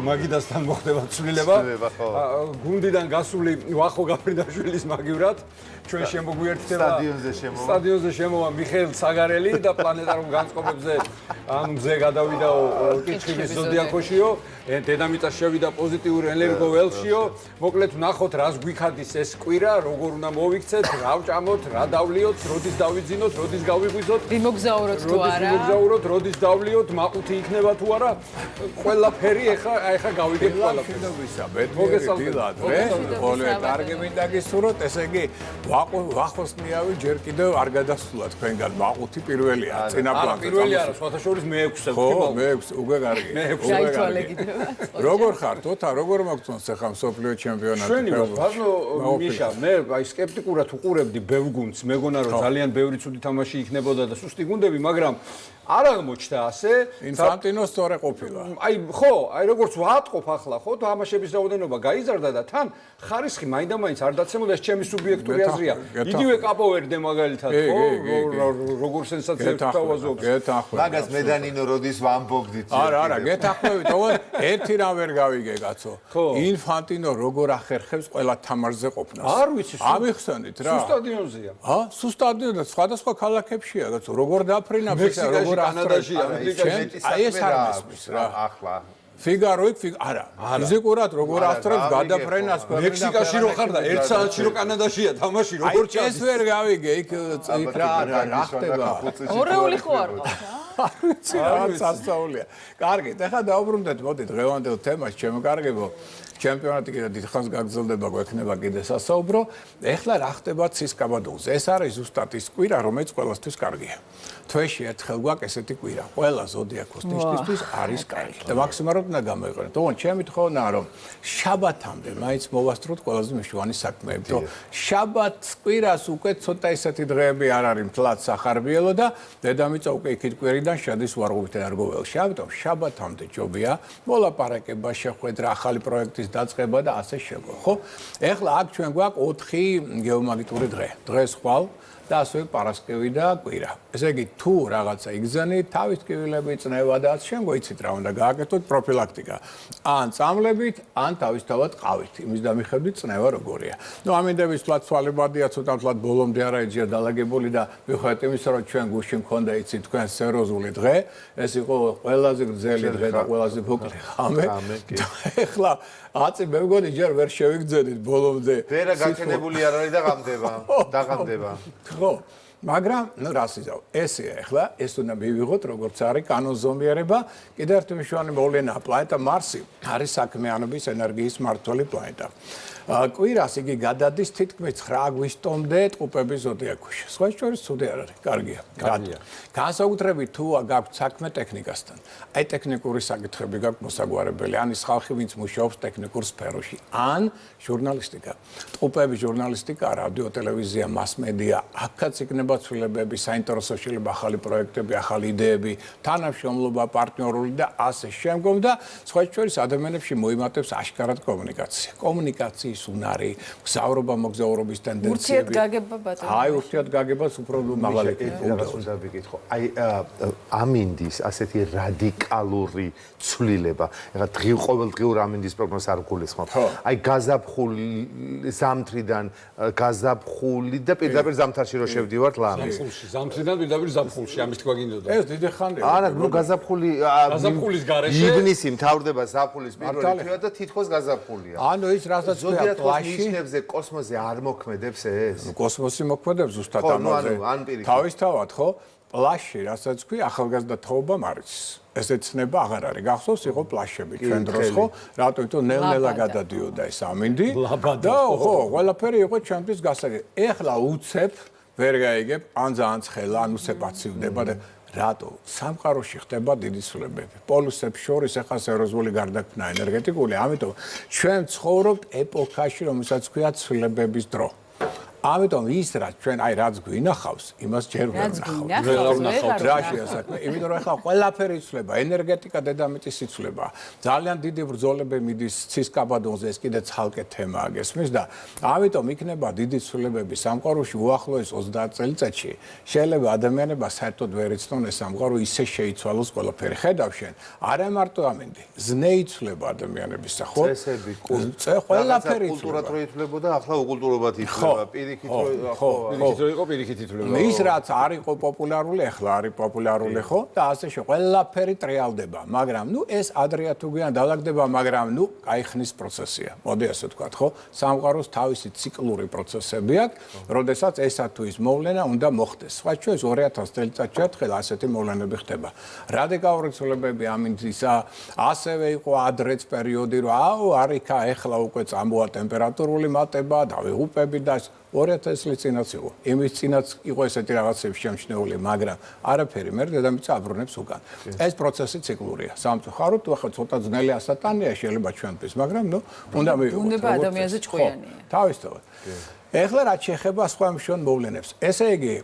მაგიდასთან მოხდება ცვლილება. გუნდიდან გასული ვახო გაფრინდაშვილის მაგივრად ჩვენ შემოგვიერთდება სტადიონზე შემოვა მიხეილ საგარელი და პლანეტარულ განწყობებზე ამ მზე გადავიდა კითხვის ზოდიაქოშიო დედამიწას შევიდა პოზიტიური ენერგო ველშიო მოკლედ ვნახოთ რას გვიქადის ეს კვირა როგორ უნდა მოვიქცეთ რა ვჭამოთ რა დავლიოთ როდის დავიძინოთ როდის გავიღვიძოთ ვიმოგზაუროთ თუ არა ვიმოგზაუროთ როდის დავლიოთ მაყუთი იქნება თუ არა ყველაფერი ეხა გავიგებ ყველაფერს მოგესალმებით ხოლმე კარგი მინდა გისურვოთ ესე იგი ვახოს ნიავი ჯერ კიდევ არ გადასულა თქვენგან მაყუთი პირველია წინა პლანზე პირველი არა სხვათა შორის მე-6-ე ხო მე-6 უკვე კარგი გაითვალე კიდევ როგორ ხართ ოთა როგორ მოგწონს ახლა მსოფლიო ჩემპიონატი ჩვენი ბაზო მიშა მე აი სკეპტიკურად უყურებდი ბევრ გუნდს მეგონა რომ ძალიან ბევრი ცუდი თამაში იქნებოდა და სუსტი გუნდები მაგრამ არ აღმოჩნდა ასე ინფანტინო სწორე ყოფილა აი ხო აი როგორც ვაატყობ ახლა ხო თამაშების რაოდენობა გაიზარდა და თან ხარისხი მაინდა-მაინც არ დაცემოდა ეს ჩემი სუბიექტური აზრია იგივე კაპოვერდე მაგალითად ხო როგორ სენსაციებს თავაზობს მაგას მედანინო როდის ვამბობდით არა გეთახმებით ოღონდ ერთი რამ ვერ გავიგე კაცო ინფანტინო როგორ ახერხებს ყველა თამაშზე ყოფნას არ ვიცი ამიხსენით რა სულ სტადიონზეა სულ სტადიონზე სხვადასხვა ქალაქებშია კაცო როგორ დაფრინავს ეს როგორ კანადაში ამერიკაში აი ეს არ მესმის რა ახლა ფიგარო არა ფიზიკურად როგორ ასწრებს გადაფრენას მექსიკაში რო ხარ და 1 საათში რო კანადაშია თამაში როგორ ჩადის ეს ვერ გავიგე იქ რა ხდება ორეული ხო არ ყავს რა სასწაულია კარგი ეხლა დაუბრუნდეთ მოდი დღევანდელ თემას ჩემო კარგებო ჩემპიონატი კიდე დიდხანს გაგრძელდება გვექნება კიდე სასაუბრო ეხლა რა ხდება ცის კაბადონზე ეს არის ზუსტად ის კვირა რომელიც ყველასთვის კარგია თვეში ერთხელ გვაქვს ესეთი კვირა ყველა ზოდიაქოს ნიშნისთვის არის კარგი და მაქსიმალურად უნდა გამოიყენოთ ოღონდ ჩემი თხოვნაა რომ შაბათამდე მაინც მოვასწროთ ყველაზე მნიშვნელოვანი საქმეები რომ შაბათს კვირას უკვე ცოტა ისეთი დღეები არ არის მთლად სახარბიელო და დედამიწა უკვე იქით კვირიდან შედის ვარღობით ენერგოველში ამიტომ შაბათამდე ჯობია მოლაპარაკება შეხვედრა ახალი პროექტის დაწყება და ასე შემო ხო ეხლა აქ ჩვენ გვაქვს 4 გეომაგნიტური დღეს ხვალ და ასევე პარასკევი და კვირა. ესე იგი თუ რაღაცა იგზანით, თავის ტკივილები წნევა და ასე შემო იცით რა უნდა გააკეთოთ პროფილაქტიკა. ან წამლებით, ან თავისთავად ყავით. იმის დამიხედვით წნევა როგორია. ნუ ამინდების თვალ ცვალებადია ცოტა თვალ ბოლომდე არა ეძია დალაგებული და მიუხედავად იმისა რომ ჩვენ გუშინ მქონდა იცით თქვენ სერიოზული დღე, ეს იყო ყველაზე გრძელი დღე და ყველაზე მოკლე ღამე. ეხლა აწი მე მგონი ჯერ ვერ შევიგრძენით ბოლომდე. ვერა გაჩენებული არ არის და დაღამდება. ხო, მაგრამ ნუ რას იზავ? ესეა ახლა, ეს უნდა მივიღოთ როგორც არის კანონზომიერება, კიდევ ერთი მნიშვნელოვანი მოვლენაა პლანეტა მარსი არის საქმიანობის ენერგიის მმართველი პლანეტა. კვირას იგი გადადის თითქმის 9 აგვისტომდე ტყუპების ზოდიაქოში. სხვა შორის ცუდი არ არის, კარგია. განსაკუთრებით თუ გაქვთ საქმე ტექნიკასთან. აი ტექნიკური საკითხები გაქვთ მოსაგვარებელი, ან ის ხალხი ვინც მუშაობს ტექნიკურ სფეროში, ან ჟურნალისტიკა. ტყუპების ჟურნალისტიკა, რადიო, ტელევიზია, მასმედია, აქაც იქნება ცვლილებები, საინტერესო შეიძლება ახალი პროექტები, ახალი იდეები, თანამშრომლობა, პარტნიორული და ასე შემდგომ და სხვა შორის ადამიანებში მოიმატებს აშკარად კომუნიკაცია. კომუნიკაციის უნარი, მგზავრობა, მოგზაურობის ტენდენციები. ურთიერთგაგება ბატონო. აი ურთიერთგაგებას უფრო მაღალი უნდა ვიკითხო. აი ამინდის ასეთი რადიკალური ცვლილება. ეხლა ყოველდღიურ ამინდის პროგნოზს არ გულისხმობ. აი გაზაფხული ზამთრიდან გაზაფხული და პირდაპირ ზამთარში რო შევდივართ ლამის. ზამთრიდან პირდაპირ ზაფხულში ამის თქვა გინდოდა. ეს დიდი ხანია. არა, ნუ გაზაფხულის გარეშე ივნისი მთავრდება ზაფხულის პირველი თვეა და თითქოს გაზაფხულია. ანუ ის რასაც ქვია პლაჟში ნიშნებზე კოსმოსზე არ მოქმედებს ეს? კოსმოსი მოქმედებს ზუსტად ამაზე. თავისთავად ხო? პლაჟში რასაც ქვია ახალგაზრდა თაობამ არის. ესე ცნება აღარ არის. გახსოვს იყო პლაჟები ჩვენ დროს ხო? რატო იმიტომ ნელ-ნელა გადადიოდა ეს ამინდი და ხო, ყველაფერი იყო ჩვენთვის გასაგები. ეხლა უცებ ვერ გაიგებ, ან ძალიან ცხელა, ან უცებ აცივდება და რატო სამყაროში ხდება დიდი ცვლილებები. პოლუსებს შორის ახლა სერიოზული გარდაქმნა ენერგეტიკული, ამიტომ ჩვენ ცხოვრობთ ეპოქაში, რომელსაც ქვია ცვლილებების დრო. ამიტომ ის რაც ჩვენ რაც გვინახავს, იმას ჯერ ვერ ვნახავთ. რა შეასაქმე? იმიტომ რომ ახლა ყველაფერი იცვლება, ენერგეტიკა დედამიწის იცვლება. ძალიან დიდი ბრძოლები მიდის ცისკაბადონზე, ეს კიდე ცალკე თემაა, გესმის და ამიტომ იქნება დიდი ცვლილებები სამყაროში უახლოეს 30 წელიწადში. შეიძლება ადამიანება საერთოდ ვერ იცნონ ეს სამყარო ისე შეიცვალოს ყველაფერი. ხედავ შენ, არა მარტო ამინდი, ზნე იცვლება ადამიანებისა, ხო? წესები, ყველაფერი კულტურად რო იცვლებოდა, ახლა უკულტურობად იცვლება. პირიქით რო იყო პირიქით ითვლება. ის რაც არ იყო პოპულარული, ახლა არის პოპულარული, ხო? და ასე ყველაფერი ტრიალდება, მაგრამ ეს ადრეა თუ გვიან დალაგდება, მაგრამ კაიხნის პროცესია. მოდი ასე ვთქვათ, ხო? სამყაროს თავისი ციკლური პროცესები აქვს, როდესაც ესა თუ ის მოვლენა უნდა მოხდეს. სხვა ჩვენ 2000 წელიწადში ერთხელ ასეთი მოვლენები ხდება. რადიკალური ცვლილებები ამინდისა, ასევე იყო ადრეც პერიოდი, რომ არიქა ეხლა უკვე წამოა ტემპერატურული მატება, დავიღუპები და 2000 წლის წინაც იყო. იმის წინაც იყო ესეთი რაღაცები შემჩნეული, მაგრამ არაფერი მე დედამიწა აბრუნებს უკან. ეს პროცესი ციკლურია. სამწუხაროდ, ახლა ცოტა ძნელი ასატანია შეიძლება ჩვენთვის, მაგრამ უნდა მივიღოთ. ბუნება ადამიანზე ჭკვიანია. თავისთავად. ეხლა რაც შეეხება სხვა მშვენ მოვლენებს. ესე იგი,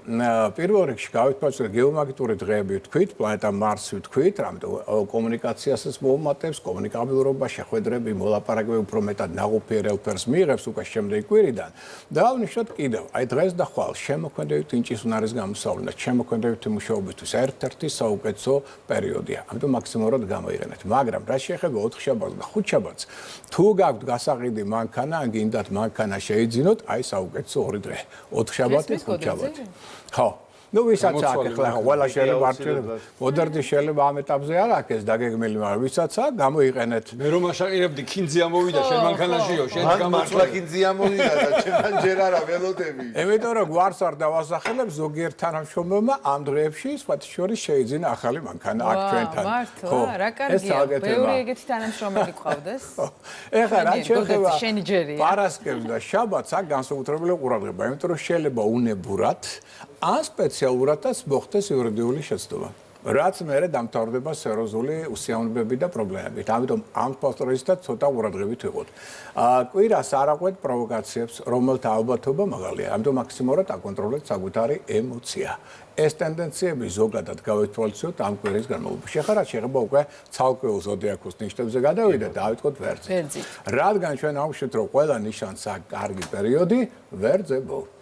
პირველ რიგში გავიფასე გეომაგნიტური დღეები ვთქვით, პლანეტა მარსი ვთქვით, რამიტომ კომუნიკაციასაც მოუმატებს, კომუნიკაბილურობა, შეხვედრები, მოლაპარაკებები უფრო მეტად ნაღუპიერ ელფერს მიიღებს უკვე შემდეგი კვირიდან. და ვნიშნოთ კიდევ, აი დღეს და ხვალ შემოქმედებით ინჭის უნარის გამოსავლენად, შემოქმედებით მუშაობისთვის ერთ-ერთი საუკეთესო პერიოდია. ამიტომ მაქსიმალურად გამოიყენეთ. მაგრამ რაც შეეხება 4 შაბათს და 5 შაბათს, თუ გაქვთ გასაყიდი მანქანა, ან გინდათ მანქანა შეიძინოთ, აი უკეთესო 2 დღე 4 შაბათი 5 შაბათი ხო ვისაც აქვს ახლა ყველა შეიძლება არჩევა მოდერნი შეიძლება ამ ეტაპზე არ აქვს ეს დაგეგმილი მაგრამ ვისაც აქვს გამოიყენეთ მე რომ აშაყირებდი ქინძი ამოვიდა შენ მანქანაშიო შენ გამართლა ქინძი ამოვიდა და ჩემთან ჯერ არა ველოდები იმიტომ რომ გვარს არ დავასახელებ ზოგიერთ თანამშრომელმა ამ დღეებში სხვათა შორის შეიძინა ახალი მანქანა აქ ჩვენთან ხო რა კარგია ბევრი ეგეთი თანამშრომელი გყავდეს ეხლა რა შეიძლება შენი ჯერია პარასკევს და შაბათს აქ განსაკუთრებული ყურადღება იმიტომ რომ შეიძლება უნებურად ან სპეციალურადაც მოხდეს იურიდიული შეცდომა. რაც მერე დამთავრდება სერიოზული უსიამოვნებები და პრობლემები. ამიტომ ამ ფაქტორისთან ცოტა ყურადღებით ვიყოთ. კვირას არ აყვეთ პროვოკაციებს, რომელთა ალბათობა მაღალია. ამიტომ მაქსიმალურად აკონტროლეთ საკუთარი ემოცია. ეს ტენდენციები ზოგადად გავეთვალისწინოთ ამ კვირის განმავლობაში. ახლა შეიძლება უკვე ცალკეულ ზოდიაქოს ნიშნებზე გადავიდეთ და ავიტყოთ ვერძი. რადგან ჩვენ აუშვით რომ ყველა ნიშანს აქვს კარგი პერიოდი, ვერძებო.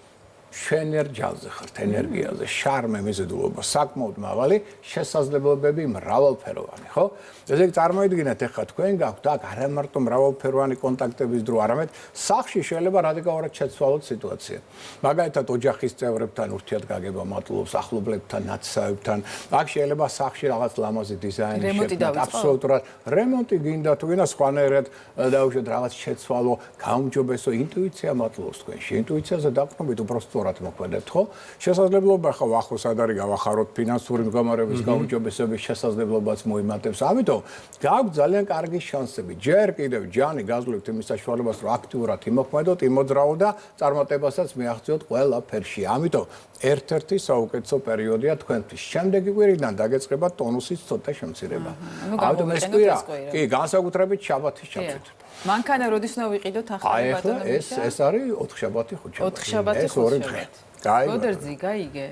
შენერ ჯალზე ხართ ენერგიაზე, შარმე, მიზიდულობა, საკმაოდ მაღალი, შესაძლებლობები მრავალფეროვანი, ხო? ესე იგი წარმოიდგინეთ ახლა თქვენ გაქვთ აქ არა მარტო მრავალფეროვანი კონტაქტების დრო, არამედ სახლში შეიძლება რადიკალურად შეცვალოთ სიტუაცია. მაგალითად ოჯახის წევრებთან ურთიერთგაგება მატლობს, ახლობლებთან, ნათესავებთან. აქ შეიძლება სახლში რაღაც ლამაზი დიზაინი შექმნათ, აბსოლუტურად რემონტი გინდა თუ გინდა სხვანაირად დაუშვათ რაღაც შეცვალო, გაუმჯობესო ინტუიცია მატლობს თქვენში. ინტუიციაზე დაყრდნობით უბრალოდ სწორად მოქმედებთ, ხო? შესაძლებლობა ხო ახლოს არ არის გავახაროთ ფინანსური მდგომარეობის გაუმჯობესების შესაძლებლობაც მოიმატებს. ამიტომ გაქვთ ძალიან კარგი შანსები. ჯერ კიდევ ჯანი გაზვლით იმის საშუალებას, რომ აქტიურად იმოქმედოთ, იმოძრაოთ და წარმატებასაც მიაღწიოთ ყველაფერში. ამიტომ ერთ-ერთი საუკეთესო პერიოდია თქვენთვის. შემდეგი კვირიდან დაგეწყება ტონუსის ცოტა შემცირება. ამიტომ ეს კვირა კი განსაკუთრებით შაბათის ჩამწვით. მანქანა როდის უნდა ვიყიდოთ ახალი ბატონებისა? ეს არის 4 შაბათი 5 შაბათი. 4 შაბათი 5 შაბათი. გოდერძი გაიგე.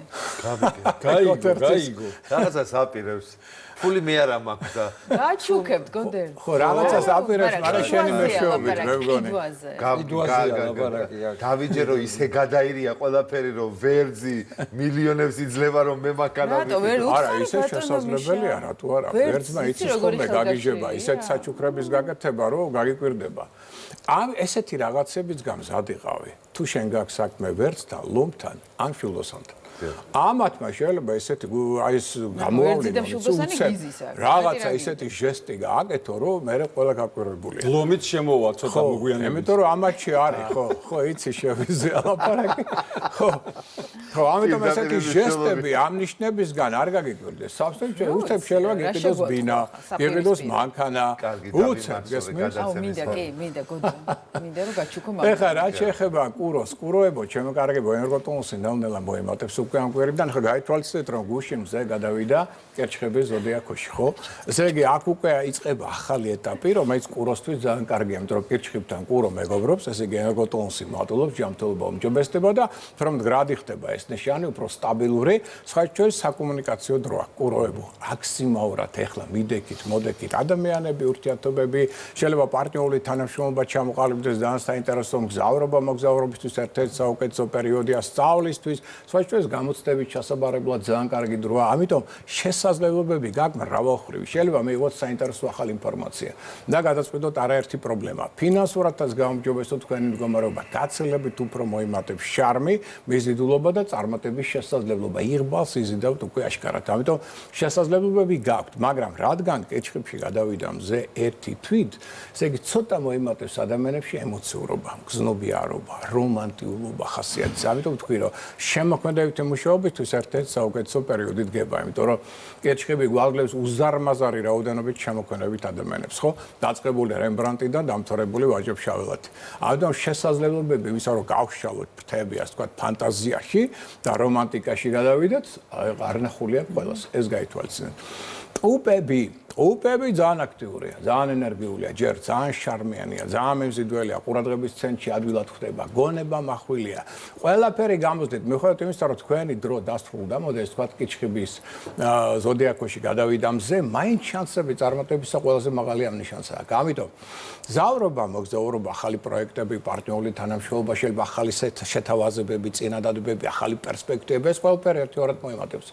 გაიგო. რაღაცას აპირებს. ფული მე არ მაქვს და გაჩუქებთ გოდერძი. ხო, რაღაცას აპირებს, მაგრამ შენი მეშვეობით მე მგონი. დავიჯერო ისე გადაირია ყველაფერი რომ ვერძი მილიონებს იძლევა რომ მე მანქანა არა, ისე შესაძლებელია, რატო არა? ვერძმა იცის ხოლმე გაგიჟება, ისეთ საჩუქრების გაკეთება, რომ გაგიკვირდება. ამ ესეთი რაღაცებიც გამზადიყავი. თუ შენ გაქვს საქმე ვერძთან, ლომთან, ან ფილოსოფთან. ამათმა შეიძლება ესეთი აი ეს გამოავლინოს რაღაცა ესეთი ჟესტი გააკეთო რომ მე ყველა გაკვირვებულია. ლომით შემოვა ცოტა მოგვიანებით. იმიტომ რომ ამათში არის ხო იცი შევიზე ალაპარაკი. ხო. ხო, ამიტომ ესეთი ჟესტები ამ ნიშნებისგან არ გაგიკვირდეს. საბსტიტუცია უცებ შეიძლება გიყიდოს ბინა, გიყიდოს მანქანა. უცებ გესმის? აუ, მინდა გოდო. მინდა რომ გაჩუქო მაგ. ეხლა რა შეეხება კუროს, კუროებო, ჩემო კარგებო, ენერგოტონუსი ნელ-ნელა მოემატებს უკვე ამ კვირიდან, ხო გაითვალისწინეთ რომ გუშინ მზე გადავიდა კერჩხების ზოდიაქოში, ხო? ესე იგი აქ უკვე იწყება ახალი ეტაპი, რომელიც კუროსთვის ძალიან კარგია, იმიტომ რომ კერჩხებთან კურო მეგობრობს, ესე იგი ენერგოტონუსი მატულობს, ჯანმრთელობა უმჯობესდება და რომ გრადი ხდება ეს ნიშანი უფრო სტაბილური, სხვა შორის საკომუნიკაციო დროა კუროებო. მაქსიმალურად ეხლა მიდექით, მოდექით ადამიანები, ურთიერთობები, შეიძლება პარტნიორული თანამშრომლობა ჩამოყალიბდეს ძალიან საინტერესო მგზავრობა, მოგზაურობისთვის ერთ-ერთი საუკეთესო პერიოდია სწავლისთვის, სხვა შორის გამოცდების ჩასაბარებლად ძალიან კარგი დროა. ამიტომ შესაძლებლობები გაქვს მრავალმხრივი. შეიძლება მიიღოთ საინტერესო ახალი ინფორმაცია და გადაწყვიტოთ არაერთი პრობლემა. ფინანსურადაც გაუმჯობესოთ თქვენი მდგომარეობა, გაცილებით უფრო მოიმატებს შარმი, მიზიდულობა და წარმატების შესაძლებლობა. იღბალს იზიდავთ უკვე აშკარად. ამიტომ შესაძლებლობები გაქვთ, მაგრამ რადგან კეჩხებში გადავიდა მზე ერთი თვით, ესე იგი ცოტა მოიმატებს ადამიანებში ემოციურობა, გზნობიარობა, რომანტიულობა ხასიათის. ამიტომ ვთქვი, რომ შემოქმედებითი მუშაობისთვის ერთ-ერთი საუკეთესო პერიოდი დგება, იმიტომ რომ კეჩხები გვაძლევს უზარმაზარი რაოდენობით შემოქმედებით ადამიანებს, ხო? დაწყებული რემბრანტი და დამთავრებული ვაჯობ-შაველათი. ამიტომ შესაძლებლობები, ვისა რომ გავშალოთ ფრთები, ასე ვთქვათ, ფანტაზიაში და რომანტიკაში გადავიდეთ, არ ნახულია ყველას. ეს გაითვალისწინეთ. ტუპები ძალიან აქტიურია, ძალიან ენერგიულია, ჯერ ძალიან შარმიანია, ძალიან მემზიდველია, ყურადღების ცენტრში ადვილად ხდება, გონება מחვილია. ყველაფერი გამოსდით, მიუხედავად იმისა, რომ თქვენი დრო დასრულდა, მოდეს თქვათ კიჩხიბის ზოდიაქოში გადავიდა მზე, მაინც შანსები წარმატებისა ყველაზე მაღალი ამ ნიშანს აქვს. ამიტომ მგზავრობა, მოგზაურობა, ახალი პროექტები, პარტნიორული თანამშრომლობა, შეიძლება ახალი შეთავაზებები, წინადადებები, ახალი პერსპექტივები, ეს ყველაფერი ერთგვარად მოემატებს.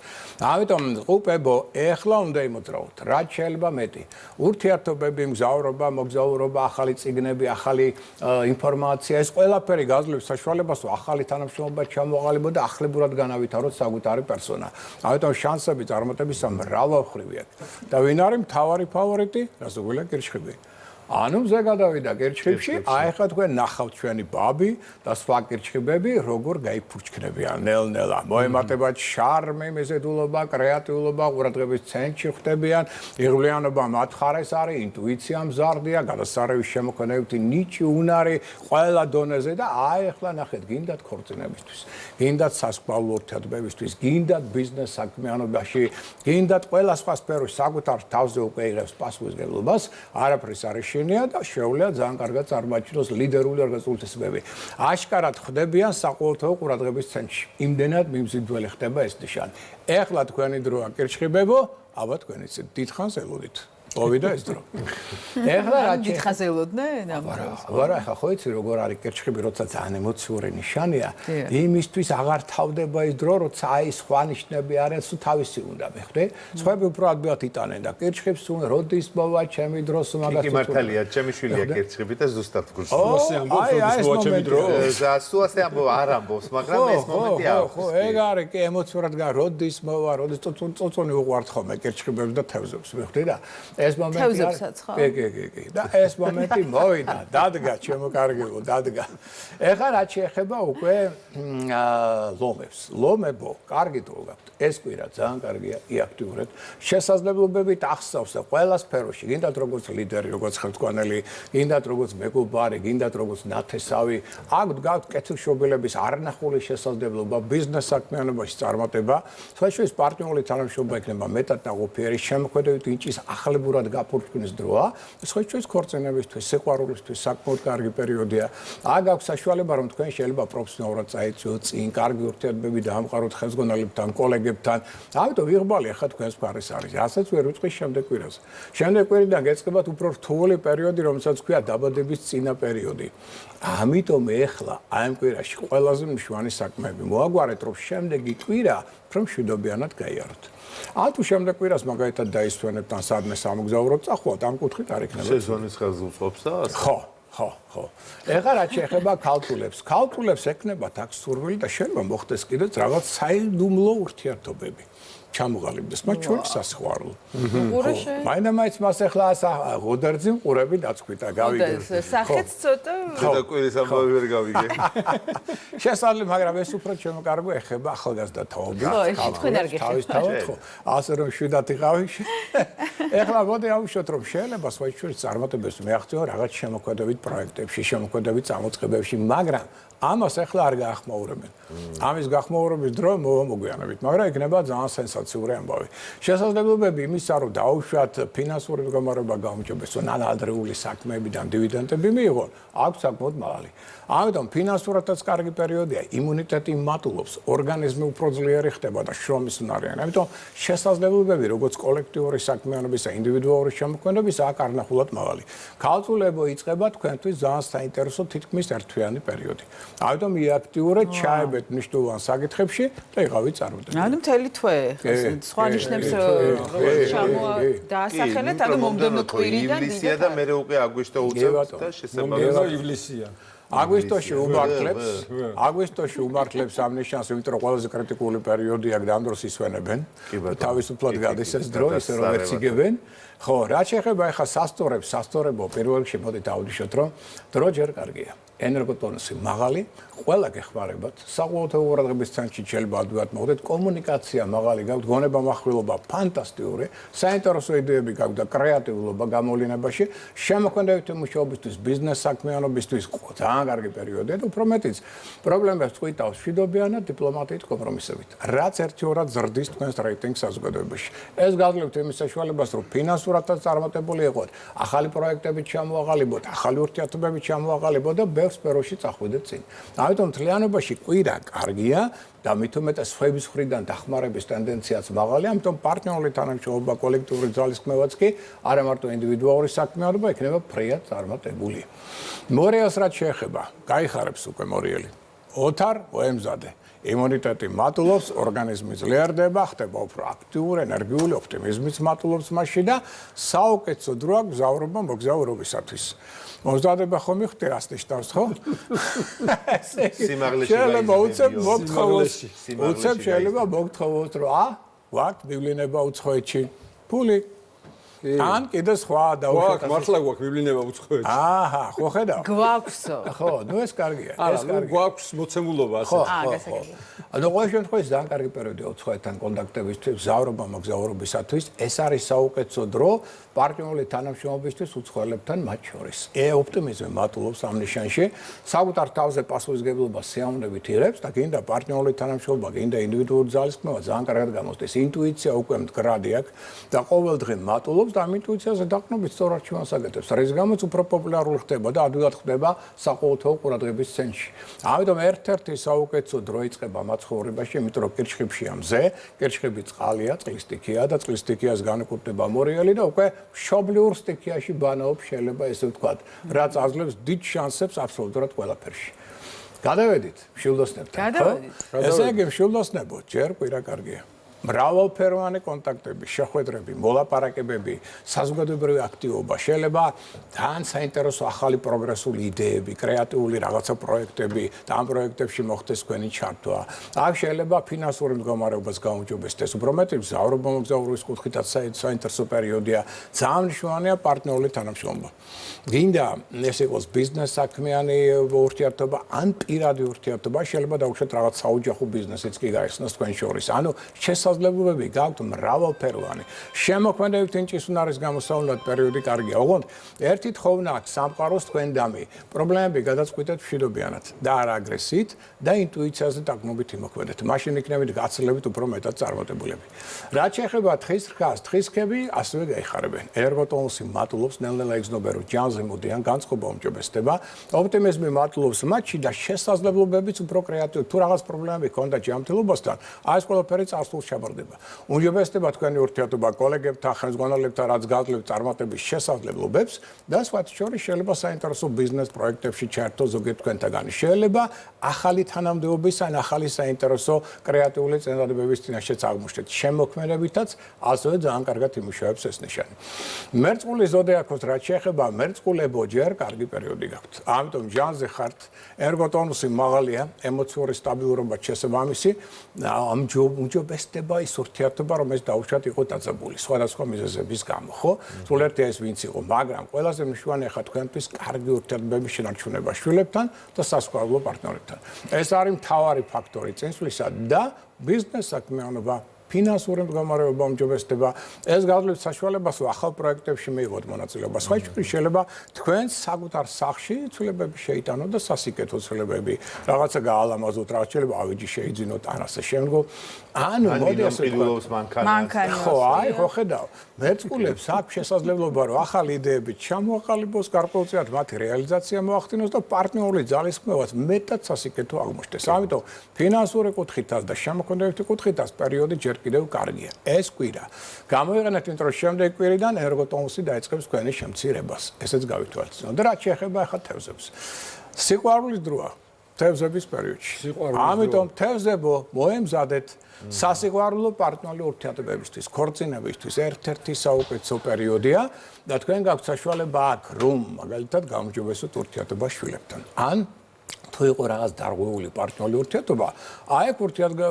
ამიტომ ტუპებო, ეხლა უნდა იმოძრაოთ, რაც შეიძლება მეტი. ურთიერთობები, მგზავრობა, მოგზაურობა, ახალი წიგნები, ახალი ინფორმაცია, ეს ყველაფერი გაძლევს საშუალებას, რომ ახალი თანამშრომლობა ჩამოყალიბო და ახლებურად განავითაროთ საკუთარი პერსონა. ამიტომ შანსები წარმატებისა მრავალმხრივი აქვს. და ვინ არის მთავარი ფავორიტი? რასუგულა კერჩხები. ანუ მზე გადავიდა კერჩხებში, აი ხა თქვენ ნახავთ ჩვენი ბაბი და სხვა კერჩხებები როგორ გაიფურჩქნებიან ნელ-ნელა. მოემატებათ შარმი, მიზედულობა, კრეატიულობა, ყურადღების ცენტრში ხდებიან, იღბლიანობა მათ ხარეს არის, ინტუიცია მზარდია, გადასარევი შემოქმედებითი ნიჭი, უნარი ყველა დონეზე და აი ხლა ნახეთ, გინდათ ქორწინებისთვის, გინდათ სასკვალო ურთიერთობებისთვის, გინდათ ბიზნეს საქმიანობაში, გინდათ ყველა სხვა სფეროში საკუთარ თავზე უკვე იღებს პასუხისმგებლობას, არაფრის არ შენია და შეუძლია ძალიან კარგად წარმოაჩინოს ლიდერული ორგანიზაციები. აშკარად ხდებიან საყოველთაო ყურადღების ცენტრში. იმდენად მიმზიდველი ხდება ეს ნიშანი. ეხლა თქვენი დროა კერჩხებებო, აბა თქვენი დიდხანს ელოდით. მოვიდა ეს დრო. ეხლა რა დიდხანს ელოდნენ? არა, ეხლა ხო იცი როგორ არის კერჩხები, როცა ძალიან ემოციური ნიშანია, იმისთვის აღარ თავდება ეს დრო, როცა აი სხვა ნიშნები არის, თუ თავისი უნდა მეხდე. სხვები უფრო ადვილად იტანენ და კერჩხებს უნდა როდის მოვა ჩემი დროს მაგას. კი მართალია, ჩემი შვილია კერჩხები და ზუსტად გულს. ასე ამბობს, როდის მოვა ჩემი დრო. სულ ასე არ ამბობს, მაგრამ ეს მომენტი აქვს. ხო, ეგ არის კი ემოციურად როდის მოვა, როდის წოწონი უყვართ ხოლმე კერჩხებებს და თევზებს, მეხდე და ეს მომენტი თევზებსაც ხო? კი. და ეს მომენტი მოვიდა, დადგა, ჩემო კარგებო, დადგა. ეხლა რა შეეხება უკვე ლომებს. ლომებო, კარგი დრო გაქვთ. ეს კვირა ძალიან კარგია, იაქტიურეთ. შესაძლებლობებით ახსავს და ყველა სფეროში, გინდათ როგორც ლიდერი, როგორც ხელმძღვანელი, გინდათ როგორც მეგობარი, გინდათ როგორც ნათესავი, აქ გაქვთ კეთილშობილების არნახული შესაძლებლობა ბიზნეს საქმიანობაში წარმატება, სხვა შორის პარტნიორული თანამშრომლობა იქნება მეტად ნაყოფიერი, შემოქმედებითი ნიჭის ახლებურად გაფურჩქვის დროა, სხვა შორის ქორწინებისთვის, სიყვარულისთვის საკმაოდ კარგი პერიოდია. აქ გაქვთ საშუალება, რომ თქვენ შეიძლება პროფესიონალურად წაიწვიოთ წინ, კარგი ურთიერთობები დაამყაროთ ხელმძღვანელებთან, კოლეგებთან. ამიტომ იღბალი ახლა თქვენს ფარის არის. რასაც ვერ ვიტყვის შემდეგ კვირაზე. შემდეგ კვირიდან გეწყებათ უფრო რთული პერიოდი, რომელსაც ქვია დაბადების წინა პერიოდი. ამიტომ ეხლა აი ამ კვირაში ყველაზე მშვენი საქმეები მოაგვარეთ, რომ შემდეგი კვირა უფრო მშვიდობიანად გაიაროთ. თუ შემდეგ კვირას მაგალითად დაისვენებთ ან სადმე სამოგზაუროდ წახვალთ, ამ კუთხით არ იქნება. სეზონის ხელს უწყობს და ასე. ხო. ეხლა რა შეეხება ქალწულებს. ქალწულებს ექნებათ აქ სურვილი და შეიძლება მოხდეს კიდეც რაღაც საიდუმლო ურთიერთობები. ჩამოყალიბდეს მათ შორის სასიხარულო. მაინც მას ახლა ღოდერძი მყურები დაწყვიტა გავიგე. სახეც ცოტა და კვირის ამბავი ვერ გავიგე. შესაძლოა, მაგრამ ეს უფრო ჩემო კარგო ეხება ახალგაზრდა თაობას. თავის თავად ხო. ასე რომ შვიდათ იყავი. ეხლა მოდი ავუშვათ რომ შეიძლება სხვათა შორის წარმატებას მეაღწევა რაღაც შემოქმედებით პროექტებში, შემოქმედებით წამოწყებებში, მაგრამ ამას ახლა არ გაახმაურებენ. ამის გახმაურების დრო მოგვიანებით, მაგრამ იქნება ძალიან სენსაციური ამბავი. შესაძლებლობები იმისა, რომ დაუშვათ ფინანსური მდგომარეობა გაუმჯობესო, ნანადრეული საქმეებიდან დივიდენდები მიიღონ, აქვს საკმაოდ მაღალი. ამიტომ ფინანსურადაც კარგი პერიოდია, იმუნიტეტი მატულობს, ორგანიზმი უფრო ძლიერი ხდება და შრომის უნარიანი. ამიტომ შესაძლებლობები, როგორც კოლექტიური საქმიანობისა, ინდივიდუალური შემოქმედების აქ არნახულად მაღალი. ქალწულებო იწყება თქვენთვის ძალიან საინტერესო თითქმის ერთთვიანი პერიოდი. ამიტომ იაქტიურეთ, ჩაებეთ მნიშვნელოვან საკითხებში და იყავით წარმატებული. ანუ მთელი თვე, სხვა ნიშნებს დაასახელეთ, ანუ მომდევნო კვირიდან ივლისია და მე უკვე აგვისტო უწევთ და შესაძლოა ივლისია. აგვისტოში უმართლებს ამ ნიშანს, იმიტომ რომ ყველაზე კრიტიკული პერიოდია და ამ დროს ისვენებენ. თავისუფლად გადის ეს დრო, ისე რომ ვერც იგებენ. ხო, რაც შეეხება ახლა სასწორებო პირველ რიგში მოდით ავდიშოთ, რომ დრო ჯერ კარგია. ენერგოტონუსი მაღალი, ყველა გეხმარებათ. საყოველთაო ყურადღების ცენტრში შეიძლება ადვილად მოხდეთ, კომუნიკაცია მაღალი გაქვთ, გონება מחვილობა ფანტასტიკური, საინტერესო იდეები გაქვთ და კრეატიულობა გამოვლინებაში, შემოქმედებითი მუშაობისთვის, ბიზნეს საქმიანობისთვის ძალიან კარგი პერიოდია და უფრო მეტიც პრობლემებს წვითავს მშვიდობიანად, დიპლომატიით, კომპრომისებით. რაც ერთიორად ზრდის თქვენს რეიტინგს საზოგადოებაში. ეს გაძლევთ იმის საშუალებას, რომ ფინანსურადაც წარმატებული იყოთ, ახალი პროექტები ჩამოაყალიბოთ, ახალი ურთიერთობები ჩამოაყალიბოთ და ბევრ სფეროში წახვიდეთ წინ. ამიტომ მთლიანობაში კვირა კარგია და მით უმეტეს სხვების მხრიდან დახმარების ტენდენციაც მაღალია, ამიტომ პარტნიორული თანამშრომლობა, კოლექტიური ძალისხმევაც კი არა მარტო ინდივიდუალური საქმიანობა იქნება ფრიად წარმატებული. მორიელს რაც შეეხება, გაიხარებს უკვე მორიელი. ოთარ მოემზადე. იმუნიტეტი მატულობს, ორგანიზმი ძლიერდება, ხდება უფრო აქტიური, ენერგიული, ოპტიმიზმიც მატულობს მასში და საუკეთესო დროა გზავრობა მოგზაურობისათვის. მომზადება ხომ მიხდი რას ნიშნავს, ხო? სიმაღლეში შეიძლება უცებ შეიძლება მოგთხოვოს, რომ ვართ ბიბლინება უცხოეთში. ფული ან კიდე სხვა დაუშვათ. მართლა გვაქვს ბიბლინება უცხოეთში. აჰა, ხო ხედავ? გვაქვსო. ხო, ნუ ეს კარგია. ეს კარგია. გვაქვს მოცემულობა ასე. გასაგებია. ანუ ყოველ შემთხვევაში ძალიან კარგი პერიოდია უცხოეთთან კონტაქტებისთვის, გზავრობა მოგზაურობისათვის. ეს არის საუკეთესო დრო პარტნიორული თანამშრომლობისთვის უცხოელებთან მათ შორის. ოპტიმიზმი მატულობს ამ ნიშანში, საკუთარ თავზე პასუხისმგებლობა სიამოვნებით იღებს და გინდა პარტნიორული თანამშრომლობა, გინდა ინდივიდუალური ძალისხმევა ძალიან კარგად გამოსდეს. ინტუიცია უკვე მდგრადი აქვს და ყოველდღე მატულობს და ამ ინტუიციაზე დაყრდნობით სწორად შემოსაგეთებს. რის გამოც უფრო პოპულარული ხდება და ადვილად ხდება საყოველთაო ყურადღების ცენტრში. ამიტომ ერთ-ერთი საუკეთესო დრო იწყება მათ ცხოვრებაში, იმიტომ რომ კირჩხიბშია მზე, კირჩხიბი წყალია, წყლის სტიქია და წყლის სტიქიას განეკუთვნება მორიელი და უკვე მშობლიურ სტიქიაში ბანაობს, შეიძლება ესე ვთქვათ, რაც აძლევს დიდ შანსებს აბსოლუტურად ყველაფერში. გადავედით მშვილდოსნებთან. გადავედით. ესე იგი მშვილდოსნებო, ჯერ კვირა კარგია. მრავალფეროვანი კონტაქტები, შეხვედრები, მოლაპარაკებები, საზოგადოებრივი აქტივობა, შეიძლება ძალიან საინტერესო ახალი პროგრესული იდეები, კრეატიული რაღაცა პროექტები და ამ პროექტებში მოხდეს თქვენი ჩართვა. აქ შეიძლება ფინანსური მდგომარეობას გაუმჯობესდეს. უფრო მეტი მგზავრობა მოგზაურობის კუთხითაც საინტერესო პერიოდია. ძალიან მნიშვნელოვანია პარტნიორული თანამშრომლობა. გინდა ეს იყოს ბიზნეს საქმიანი ურთიერთობა ან პირადი ურთიერთობა, შეიძლება დაუშვათ რაღაც საოჯახო ბიზნესიც კი გაიხსნას თქვენ შორის. ანუ შესაძლებლობები გაქვთ მრავალფეროვანი. შემოქმედებითი ნიჭის უნარის გამოსავლად პერიოდი კარგია. ოღონდ ერთი თხოვნა აქვს სამყაროს თქვენ დამი. პრობლემები გადაწყვიტეთ მშვიდობიანად და არა აგრესიით და ინტუიციაზე დაყრდნობით იმოქმედეთ. მაშინ იქნებით გაცილებით უფრო მეტად წარმატებულები. რაც შეეხება თხის რქას, თხისქები ასევე გაიხარებენ. ენერგოტონუსი მატულობს, ნელ-ნელა იგრძნობენ, რომ ჯანზე მოდიან, განწყობა უმჯობესდება, ოპტიმიზმი მატულობს მათში და შესაძლებლობებიც უფრო კრეატიული. თუ რაღაც პრობლემები ქონდა ჯანმრთელობასთან, ეს ყველაფერი წარსულს ჩაბარდება. უმჯობესდება თქვენი ურთიერთობა კოლეგებთან, ხელმძღვანელებთან, რაც გაძლევთ წარმატების შესაძლებლობებს და სხვათა შორის შეიძლება საინტერესო ბიზნეს პროექტებში ჩაერთო ზოგიერთ თქვენთაგანი. შეიძლება ახალი თანამდებობის ან ახალი საინტერესო კრეატიული წინადადებების წინაშეც აღმოჩნდეთ. შემოქმედებითაც ასევე ძალიან კარგად იმუშავებს ეს ნიშანი. მერწყული ზოდიაქოს რაც შეეხება მერწყულებო ჯერ კარგი პერიოდი გაქვთ. ამიტომ ჯანზე ხართ, ენერგოტონუსი მაღალია, ემოციური სტაბილურობა შესაბამისი, ამჯობესდება იქნება ის ურთიერთობა, რომელიც დაუშვათ იყო დაძაბული სხვადასხვა მიზეზების გამო, ხო? სულ ერთი ეს ვინც იყო, მაგრამ ყველაზე მნიშვნელოვანი ხა თქვენთვის კარგი ურთიერთობების შენარჩუნება შვილებთან და სასწავლო პარტნიორებთან. ეს არის მთავარი ფაქტორი წინსვლისა და ბიზნეს საქმიანობა ფინანსური მდგომარეობა უმჯობესდება. ეს გაძლევს საშუალებას ახალ პროექტებში მიიღოთ მონაწილეობა. სხვა შორის შეიძლება თქვენ საკუთარ სახლში ცვლილებები შეიტანოთ და სასიკეთო ცვლილებები, რაღაცა გაალამაზოთ, რაღაც შეიძლება ავეჯი შეიძინოთ ან ასე შემდგომ. ანუ მოდი ასე პილულობს მანქანა. ხო, ხო ხედავ. მერწყულებს აქვს შესაძლებლობა რომ ახალი იდეები ჩამოაყალიბოს, გარკვეულწილად მათი რეალიზაცია მოახდინოს და პარტნიორული ძალისხმევაც მეტად სასიკეთო აღმოჩნდეს. ამიტომ ფინანსური კუთხითაც და შემოქმედებითი კუთხითაც პერიოდი ჯერ კიდევ კარგია. ეს კვირა. გამოიყენეთ, იმიტომ რომ შემდეგ კვირიდან ერგოტონუსი დაიწყებს თქვენი შემცირებას. ესეც გავითვალისწინოთ. და რაც შეეხება ახლა თევზებს. სიყვარულის დროა თევზების პერიოდში. ამიტომ თევზებო მოემზადეთ სასიყვარულო პარტნიორული ურთიერთობებისთვის, ქორწინებისთვის ერთ-ერთი საუკეთესო პერიოდია და თქვენ გაქვთ საშუალება აქ რომ მაგალითად გამარჯვებესოთ ურთიერთობა შვილებთან. ან თუ იყო რაღაც დარღვეული პარტნიორული ურთიერთობა, აი აქ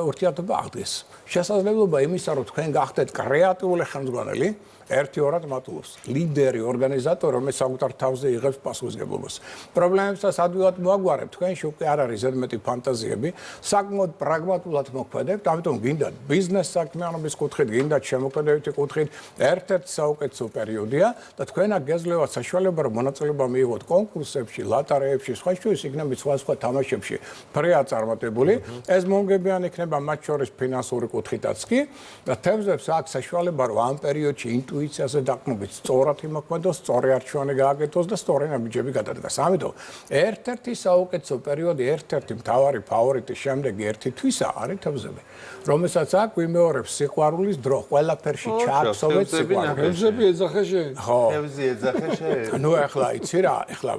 ურთიერთობა აღდგეს. შესაძლებლობა იმისა, რომ თქვენ გახდეთ კრეატიული ხელმძღვანელი, ერთი-ორად მატულობს. ლიდერი, ორგანიზატორი, რომელიც საკუთარ თავზე იღებს პასუხისმგებლობას. პრობლემებსაც ადვილად მოაგვარებთ, თქვენში უკვე არ არის ზედმეტი ფანტაზიები, საკმაოდ პრაგმატულად მოქმედებთ, ამიტომ გინდათ ბიზნეს საქმიანობის კუთხით, გინდათ შემოქმედებითი კუთხით, ერთ-ერთი საუკეთესო პერიოდია და თქვენ აქ გეძლევათ საშუალება, რომ მონაწილეობა მიიღოთ კონკურსებში, ლოტარეებში, სხვა შორის იქნებით სხვა თამაშებში ფრეა წარმატებული. ეს მომგებიანი იქნება მათ შორის ფინანსური კუთხითაც კი და თევზებს აქვს საშუალება, რომ ამ პერიოდში ინტუიციაზე დაყრდნობით სწორად იმოქმედოს, სწორი არჩევანი გააკეთოს და სწორი ნაბიჯები გადადგას. ამიტომ ერთ-ერთი საუკეთესო პერიოდი, ერთ-ერთი მთავარი ფავორიტი შემდეგი ერთი თვისა არის თევზები, რომელსაც აქ ვიმეორებს სიყვარულის დრო, ყველაფერში ჩააქსოვეთ სიყვარული. თევზები ეძახე შენ? ხო. თევზი ეძახე შენ? ნუ ახლა იცი რა, ახლა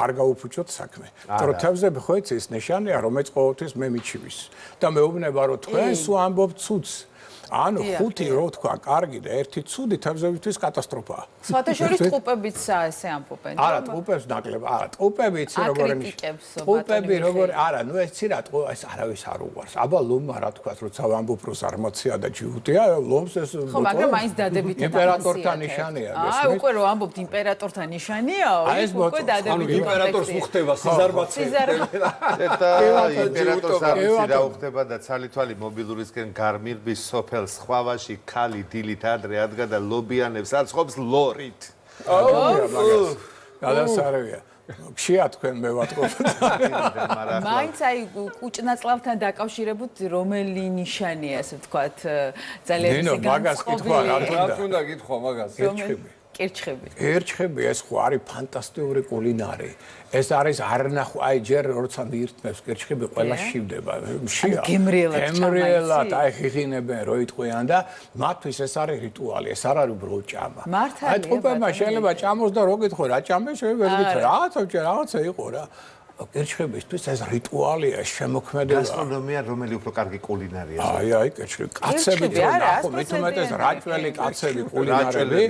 არ გაუფუჭოთ საქმე. თორე თევზები ხო იცი ის ნიშანია, რომელიც ყოველთვის მე მიჩივის და მეუბნება რომ თქვენ სულ ამბობთ ცუდს. ანუ ხუთი რო თქვა, კარგი და ერთი ცუდი თევზებისთვის კატასტროფაა. სხვათა შორის ტყუპებიც ესე ამბობენ. არა, ტყუპებს ნაკლებ, არა, ტყუპები იცი როგორ აკრიტიკებს ტყუპები როგორ, არა, ნუ იცი რა, ეს არავის არ უყვარს. აბა ლომმა რა თქვა, როცა ვამბობ რომ ზარმაცია და ჯიუტია, ლომს ეს ხო, მაგრამ მაინც დადებითი იმპერატორთა ნიშანია, აი, უკვე რო ამბობთ იმპერატორთა ნიშანიაო, ის უკვე დადებითი. ანუ იმპერატორს უხდება სიზარმაცე. და იმპერატორს არ რა უხდება და ცალითვალი მობილურისკენ გარმირბის სოფელს ხვავაში ქალი დილით ადრე ადგა და ლობიანებს აწყობს ლორით. გადასარევია. გშია თქვენ მე ვატყობ. მაინც აი კუჭნაწლავთან დაკავშირებით რომელი ნიშანია, ასე ვთქვათ, ძალიან ისე განსხვავებული. მაგას კითხვა რა თქმა გითხვა მაგას. კირჩხები. ერჩხები ეს ხო არის ფანტასტიკური კულინარი. ეს არის არნახო, აი ჯერ როცა მიირთმევს კირჩხები ყველა შივდება. მშია. გემრიელად აი ხიღინებენ რო იტყვიან და მათთვის ეს არის რიტუალი, ეს არ არის უბრალოდ ჭამა. აი ტყუპებმა შეიძლება ჭამოს და რო გითხო რა ჭამე შეიძლება ვერ გითხრა. რაღაცა იყო რა. კირჩხებისთვის ეს რიტუალია, შემოქმედება. გასტრონომია, რომელი უფრო კარგი კულინარია. აი, კირჩხები, კაცები ნახო, მithumetes რაჭველი კაცები კულინარები.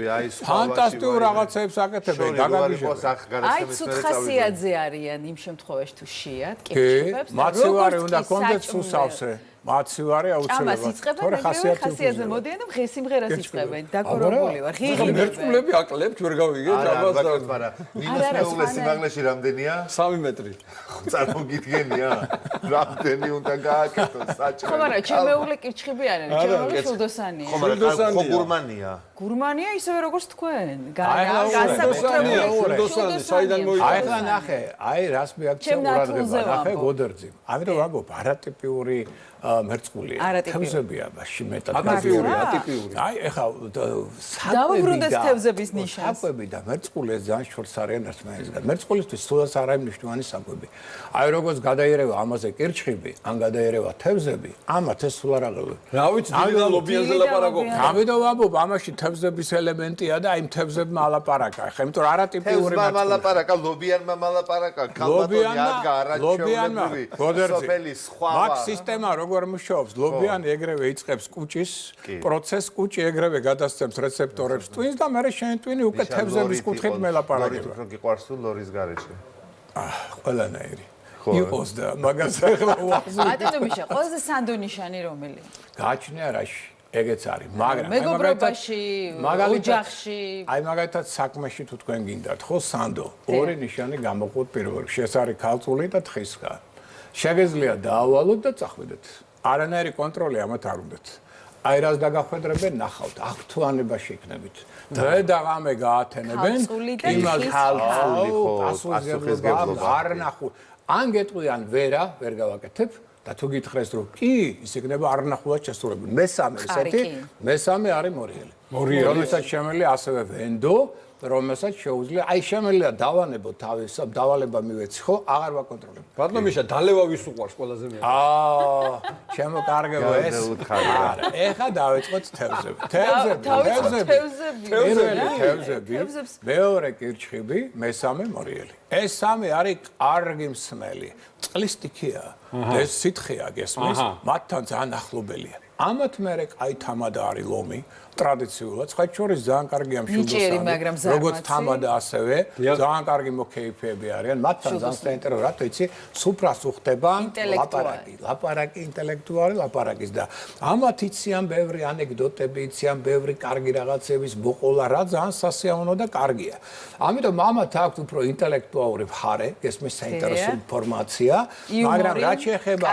ფანტასტიკურ რაღაცებს აკეთებენ, გაგაგიჟებენ. აი, ცუთხასიაძე არიან იმ შემთხვევაში თუ შეათ კირჩხებს. მაცივარი უნდა კონდეთ სუსავსე. მაცივარი აუცილებლად. ჭამას იწყებენ, ხასიათზე მოდიან და ღესიმღერას იწყებენ. დაკორებული ვარ, ღიღინებენ. მერწყულები აკლებთ, ვერ გავიგე ჭამას და მაგრამ მინუს მეუღლე სიმაღლეში რამდენია? 3 მეტრი. წარმოგიდგენია? რამდენი უნდა გააკეთოს საჭმელი? ხო, მაგრამ ჩემ მეუღლე კირჩხები არიან, ჩემ მეუღლე შულდოსანია. ხო, გურმანია. გურმანია ისევე როგორც თქვენ. შულდოსანი, საიდან მოიყვანეს? აი ხა ნახე, აი რას მეაქცია ყურადღება, ნახე გოდერძი. ამიტომ ვამბობ, არატიპიური მერწყულია. თევზებია მაშინ მეტად ატიპიური. აი ეხა დავუბრუნდეს თევზების ნიშანს. საკვები და მერწყული ეს ძალიან შორს არიან ერთმანეთისგან. მერწყულისთვის სულაც არ არის მნიშვნელოვანი საკვები. აი როგორც გადაერევა ამაზე კირჩხიბი, ან გადაერევა თევზები, ამათ ეს სულ არ აღელვება. რა ვიცი, დილიდან ლობიანზე ლაპარაკობ. ამიტომ ვამბობ, ამაში თევზების ელემენტია და აი თევზებმა ალაპარაკა. ხა იმიტომ არატიპიური თევზმა ალაპარაკა, ლობიანმა ალაპარაკა, ქალბატონი ადგა არაჩვეულებრივი. სოფელი სხვა. მაგ სისტემა როგორ მუშაობს? ლობიანი ეგრევე იწყებს კუჭის პროცესს, კუჭი ეგრევე გადასცემს რეცეპტორებს ტვინს და მერე შენ ტვინი უკვე თევზების კუთხით მელაპარაკება. ლორი გიყვარს თუ ლორის გარეშე? ყველანაირი. იყოს და მაგას ახლა ვახსოვს. ბატონო მიშა, ყველაზე სანდონიშანი რომელია? გააჩნია რაში? ეგეც არის, მაგრამ მეგობრობაში, ოჯახში. აი მაგალითად საქმეში თუ თქვენ გინდათ, ხო, სანდო, ორი ნიშანი გამოყვოთ პირველ რიგში. ეს არის ქალწული და თხისგა. შეგეძლია დაავალოთ და წახვიდეთ. არანაირი კონტროლი ამათ არ უნდათ. აი რას დაგახვედრებენ, ნახავთ, აქტუანებაში იქნებით. დღე და ღამე გაათენებენ იმას ქალწული ხო, პასუხისმგებლობა არ ნახო. ან გეტყვიან ვერ გავაკეთებ და თუ გითხრეს რომ კი, ის იქნება არ ნახულად შესრულებული. მესამე ესეთი, მესამე არის მორიელი. რომელსაც შემიძლია ასევე ვენდო, რომელსაც შეუძლია, აი შემიძლია დავანებო თავის, დავალება მივეცი ხო, აღარ ვაკონტროლებ. ბატონო მიშა, დალევა ვის უყვარს ყველაზე მეტად? შემოკარგებო ეს. არა, ეხა დავიწყოთ თევზები. თევზები. მეორე კირჩხიბი, მესამე მორიელი. ეს სამი არის კარგი მსმელი. წყლის სტიქია. ეს სითხეა გესმის, მათთან ძალიან ახლობელია. ამათ მერე კაი თამადა არის ლომი. ტრადიციულად, ხაით შორის ძალიან კარგი ამ შულდოსანი, როგორც თამადა ასევე, ძალიან კარგი მოკეიფეები არიან, მათთან ძალიან საინტერესო, რატო იცი, სუფრას უხდებან ლაპარაკი, ინტელექტუალი ლაპარაკის და ამათ იციან ბევრი ანეკდოტები, იციან ბევრი კარგი რაღაცების მოყოლა, რა ძალიან სასიამოვნო და კარგია. ამიტომ ამათ აქვს უფრო ინტელექტუალური მხარე, ესმის საინტერესო ინფორმაცია, მაგრამ რაც შეეხება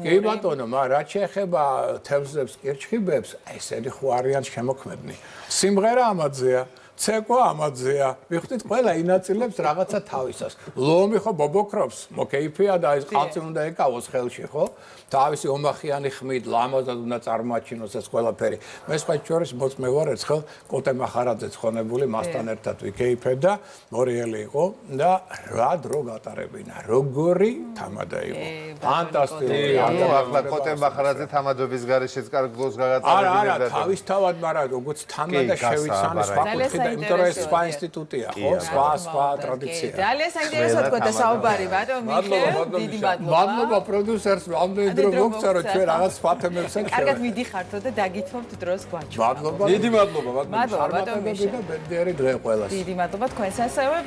კი ბატონო, რაც შეეხება თევზებს, კირჩხიბებს, ესენი ხო არიან მოქმედნი. სიმღერა ამაძეა, ცეკვა ამაძეა. ვიხდით ყველა ინაწილებს რაღაცა თავისას. ლომი ხო ბობოქრობს, მოკეიფია და ეს ყალწი უნდა ეკავოს ხელში, ხო? თავისი ომახიანი ხმით, ლამაზად უნდა წარმოაჩინოს ეს ყველაფერი. მე სხვა შორის მოწმე ვარ ერთხელ კოტე მახარაძეც ხონებული, მასთან ერთად ვიკეიფებ და მორიელი იყო და რა დრო გატარებინა. როგორი თამადა იყო. ფანტასტიკური. ანუ ახლა კოტე მახარაძე თამადობის გარეშეც კარგ გოლს გაგატარებინა და თავისთავად, მაგრამ როგორც თამადა შევიცანი სხვა კუთხით და იმიტომ რომ ეს სხვა ინსტიტუტია, ხო? სხვა ტრადიცია. ძალიან საინტერესო თქვა და საუბარი ბატონო მიხეილ, დიდი მადლობა. მადლობა პროდიუსერს, ამდენი დრო მოგცა რომ ჩვენ რაღაც სხვა თემებს აკეთებთ. კარგად მიდიხართ და დაგითმობთ დროს გვაჩვენებთ. მადლობა. დიდი მადლობა ბატონო. მადლობა ბატონო მიშა. ბედნიერი დღე ყველას. დიდი მადლობა თქვენს ასევე.